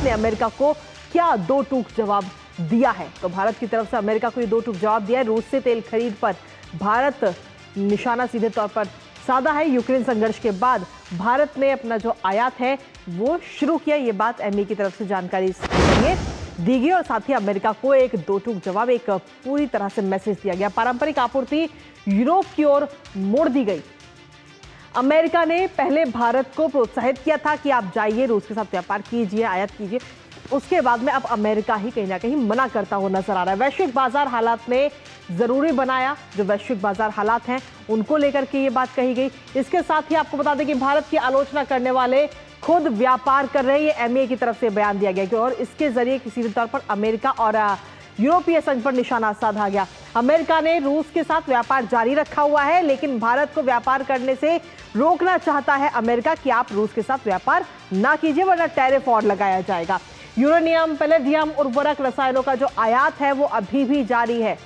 ने अमेरिका को क्या दो टूक जवाब दिया है। तो भारत की तरफ से अमेरिका को ये दो टूक जवाब दिया है। रूस से तेल खरीद पर भारत निशाना सीधे तौर पर साधा है। यूक्रेन संघर्ष के बाद भारत ने अपना जो आयात है वो शुरू किया। ये बात एमई की तरफ से जानकारी दी गई और साथ ही अमेरिका को एक दो टूक जवाब, एक पूरी तरह से मैसेज दिया गया। पारंपरिक आपूर्ति यूरोप की ओर मोड़ दी गई। अमेरिका ने पहले भारत को प्रोत्साहित किया था कि आप जाइए रूस के साथ व्यापार कीजिए, आयात कीजिए। उसके बाद में अब अमेरिका ही कहीं ना कहीं मना करता हुआ नजर आ रहा है। वैश्विक बाजार हालात ने जरूरी बनाया, जो वैश्विक बाजार हालात हैं उनको लेकर के ये बात कही गई। इसके साथ ही आपको बता दें कि भारत की आलोचना करने वाले खुद व्यापार कर रहे हैं, ये एमईए की तरफ से बयान दिया गया और इसके जरिए सीधे तौर पर अमेरिका और यूरोपीय संघ पर निशाना साधा गया। अमेरिका ने रूस के साथ व्यापार जारी रखा हुआ है, लेकिन भारत को व्यापार करने से रोकना चाहता है अमेरिका कि आप रूस के साथ व्यापार ना कीजिए वरना टैरिफ और लगाया जाएगा। यूरेनियम, पैलेडियम, उर्वरक, रसायनों का जो आयात है वो अभी भी जारी है।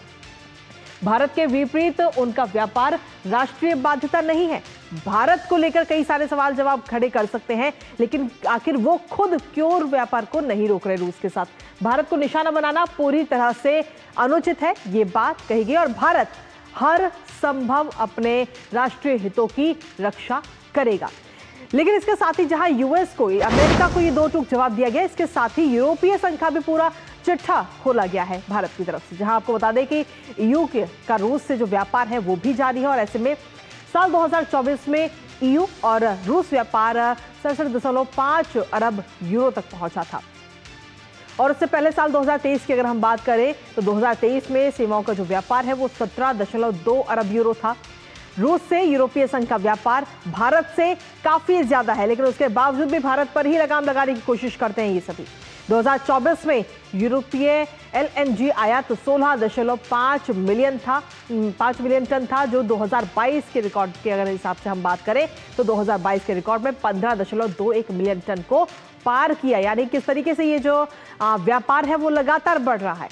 भारत के विपरीत उनका व्यापार राष्ट्रीय बाध्यता नहीं है। भारत को लेकर कई सारे सवाल जवाब खड़े कर सकते हैं, लेकिन आखिर वो खुद क्यों व्यापार को नहीं रोक रहे रूस के साथ। भारत को निशाना बनाना पूरी तरह से अनुचित है, ये बात कही गई और भारत हर संभव अपने राष्ट्रीय हितों की रक्षा करेगा। लेकिन इसके साथ ही जहां यूएस को, अमेरिका को ये दो टूक जवाब दिया गया, इसके साथ ही यूरोपीय संघ का भी पूरा चिट्ठा खोला गया है भारत की तरफ से। जहां आपको बता दें कि ईयू का रूस से जो व्यापार है वो भी जारी है और ऐसे में साल 2024 में ईयू और रूस व्यापार 67.5 अरब यूरो तक पहुंचा था। और उससे पहले साल 2023 की अगर हम बात करें तो 2023 में सेवाओं का जो व्यापार है वो 17.2 अरब यूरो था। रूस से यूरोपीय संघ का व्यापार भारत से काफी ज्यादा है, लेकिन उसके बावजूद भी भारत पर ही लगाम लगाने की कोशिश करते हैं ये सभी। 2024 में यूरोपीय एलएनजी आयात 16.5 मिलियन था, 5 मिलियन टन था, जो 2022 के रिकॉर्ड के अगर हिसाब से हम बात करें तो 2022 के रिकॉर्ड में 15.21 मिलियन टन को पार किया। यानी किस तरीके से ये जो व्यापार है वो लगातार बढ़ रहा है।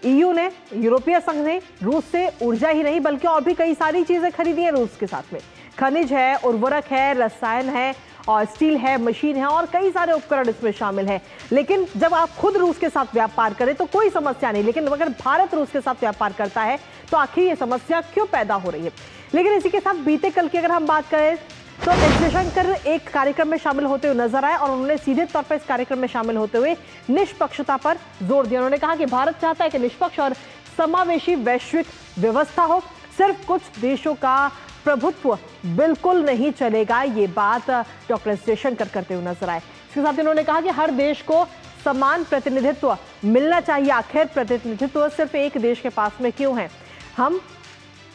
ईयू ने, यूरोपीय संघ ने रूस से ऊर्जा ही नहीं बल्कि और भी कई सारी चीजें खरीदी है रूस के साथ में। खनिज है, उर्वरक है, रसायन है और स्टील है, मशीन है और कई सारे उपकरण इसमें शामिल हैं। लेकिन जब आप खुद रूस के साथ व्यापार करें तो कोई समस्या नहीं, लेकिन अगर भारत रूस के साथ व्यापार करता है तो आखिर ये समस्या क्यों पैदा हो रही है। लेकिन इसी के साथ बीते कल की अगर हम बात करें तो एस जयशंकर एक कार्यक्रम में शामिल होते हुए नजर आए और उन्होंने सीधे तौर पर इस कार्यक्रम में शामिल होते हुए निष्पक्षता पर जोर दिया। उन्होंने कहा कि भारत चाहता है कि निष्पक्ष और समावेशी वैश्विक व्यवस्था हो, सिर्फ कुछ देशों का प्रभुत्व बिल्कुल नहीं चलेगा। ये बात डॉक्टर एस जयशंकर करते हुए नजर आए। इसके साथ उन्होंने कहा कि हर देश को समान प्रतिनिधित्व मिलना चाहिए। आखिर प्रतिनिधित्व सिर्फ एक देश के पास में क्यों है। हम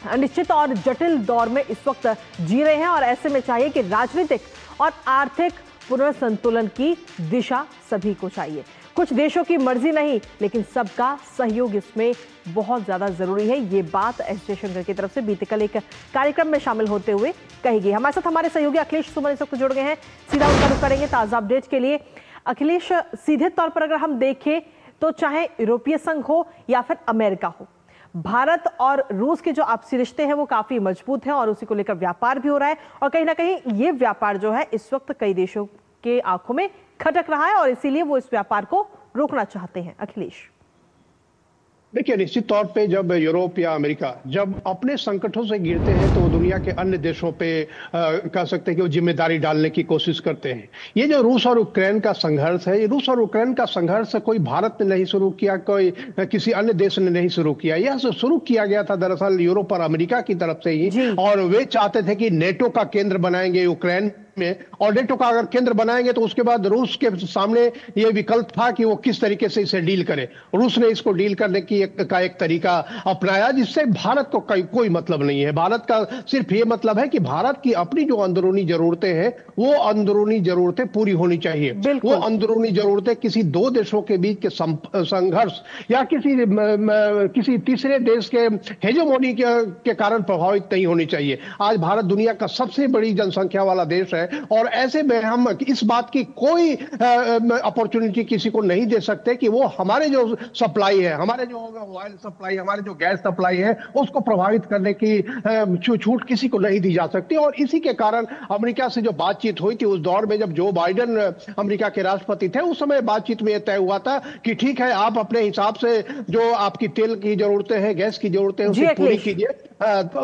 अनिश्चित और जटिल दौर में इस वक्त जी रहे हैं और ऐसे में चाहिए कि राजनीतिक और आर्थिक पुनर्संतुलन की दिशा सभी को चाहिए। कुछ देशों की मर्जी नहीं, लेकिन सबका सहयोग इसमें बहुत ज्यादा जरूरी है। ये बात एस जयशंकर की तरफ से बीते कल एक कार्यक्रम में शामिल होते हुए कही गई। हमारे साथ हमारे सहयोगी अखिलेश सुमन इस वक्त जुड़ गए हैं, सीधा उनका रुख करेंगे ताजा अपडेट के लिए। अखिलेश, सीधे तौर पर अगर हम देखें तो चाहे यूरोपीय संघ हो या फिर अमेरिका हो, भारत और रूस के जो आपसी रिश्ते हैं वो काफी मजबूत हैं और उसी को लेकर व्यापार भी हो रहा है और कहीं ना कहीं ये व्यापार जो है इस वक्त कई देशों के आंखों में खटक रहा है और इसीलिए वो इस व्यापार को रोकना चाहते हैं। अखिलेश, देखिए, निश्चित तौर पे जब यूरोप या अमेरिका जब अपने संकटों से गिरते हैं तो वो दुनिया के अन्य देशों पे कह सकते हैं कि वो जिम्मेदारी डालने की कोशिश करते हैं। ये जो रूस और यूक्रेन का संघर्ष है, ये रूस और यूक्रेन का संघर्ष कोई भारत ने नहीं शुरू किया, कोई किसी अन्य देश ने नहीं शुरू किया। यह शुरू किया गया था दरअसल यूरोप और अमेरिका की तरफ से ही, और वे चाहते थे कि नेटो का केंद्र बनाएंगे यूक्रेन में, और नेटो का अगर केंद्र बनाएंगे तो उसके बाद रूस के सामने ये विकल्प था कि वो किस तरीके से इसे डील करे। रूस ने इसको डील करने की एक तरीका अपनाया जिससे भारत को कोई मतलब नहीं है। भारत का सिर्फ ये मतलब है कि भारत की अपनी जो अंदरूनी जरूरतें हैं वो अंदरूनी जरूरतें पूरी होनी चाहिए। वो अंदरूनी जरूरतें किसी दो देशों के बीच के संघर्ष या किसी तीसरे देश के हेजेमोनी के कारण प्रभावित नहीं होनी चाहिए। आज भारत दुनिया का सबसे बड़ी जनसंख्या वाला देश है है, और ऐसे में हम इस बात की कोई अपॉर्चुनिटी किसी को नहीं दे सकते कि वो हमारे जो सप्लाई है, हमारे जो ऑयल सप्लाई, हमारे जो गैस सप्लाई है, उसको प्रभावित करने की छूट किसी को नहीं दी जा सकती। और इसी के कारण अमेरिका से जो बातचीत हुई थी उस दौर में, जब जो बाइडेन अमेरिका के राष्ट्रपति थे, उस समय बातचीत में यह तय हुआ था कि ठीक है, आप अपने हिसाब से जो आपकी तेल की जरूरतें हैं, गैस की जरूरतें हैं, उसे पूरी कीजिए।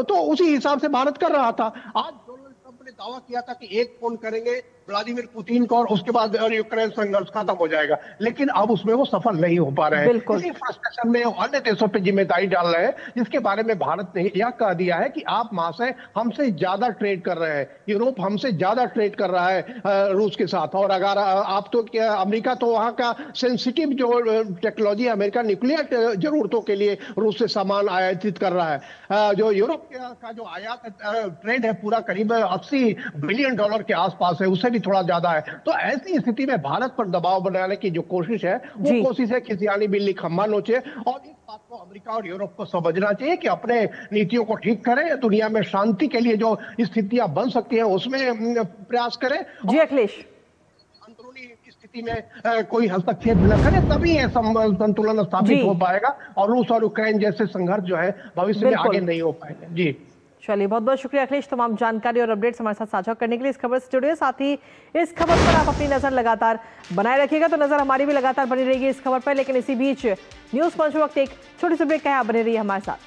तो उसी हिसाब से भारत कर रहा था। आज डोनाल्ड ट्रंप ने दावा किया था कि एक फोन करेंगे व्लादिमीर पुतिन को और उसके बाद यूक्रेन संघर्ष खत्म हो जाएगा, लेकिन अब उसमें वो सफल नहीं हो पा रहे हैं। इसी फ्रस्ट्रेशन में अन्य देशों पे जिम्मेदारी डाल रहे हैं, जिसके बारे में भारत ने यह कह दिया है कि आप महाशय हमसे ज्यादा ट्रेड कर रहे हैं, यूरोप हमसे ज्यादा ट्रेड कर रहा है रूस के साथ, और अगर आप तो क्या, अमेरिका तो वहां का सेंसिटिव जो टेक्नोलॉजी है, अमेरिका न्यूक्लियर जरूरतों के लिए रूस से सामान आयातित कर रहा है। जो यूरोप का जो आयात ट्रेड है पूरा करीब 80 बिलियन डॉलर के आसपास है, उससे थोड़ा ज्यादा है। तो ऐसी स्थिति में भारत पर दबाव बनाने की जो कोशिश है, वो कोशिश है खिसियानी बिल्ली खम्मा नोचे, और इस बात को अमेरिका और यूरोप को समझना चाहिए कि अपने नीतियों को ठीक करें, दुनिया में शांति के लिए जो स्थितियां बन सकती हैं उसमें प्रयास करें। जी अखिलेश, अंदरूनी स्थिति में कोई हस्तक्षेप न करे, तभी यह संतुलन स्थापित हो पाएगा और रूस और यूक्रेन जैसे संघर्ष जो है भविष्य में आगे नहीं हो पाएंगे। जी चलिए, बहुत बहुत शुक्रिया अखिलेश, तमाम जानकारी और अपडेट्स हमारे साथ साझा करने के लिए। इस खबर से जुड़े, साथ ही इस खबर पर आप अपनी नजर लगातार बनाए रखिएगा, तो नजर हमारी भी लगातार बनी रहेगी इस खबर पर। लेकिन इसी बीच न्यूज पंच वक्त एक छोटी सी ब्रेक का है, आप बने रहिए हमारे साथ।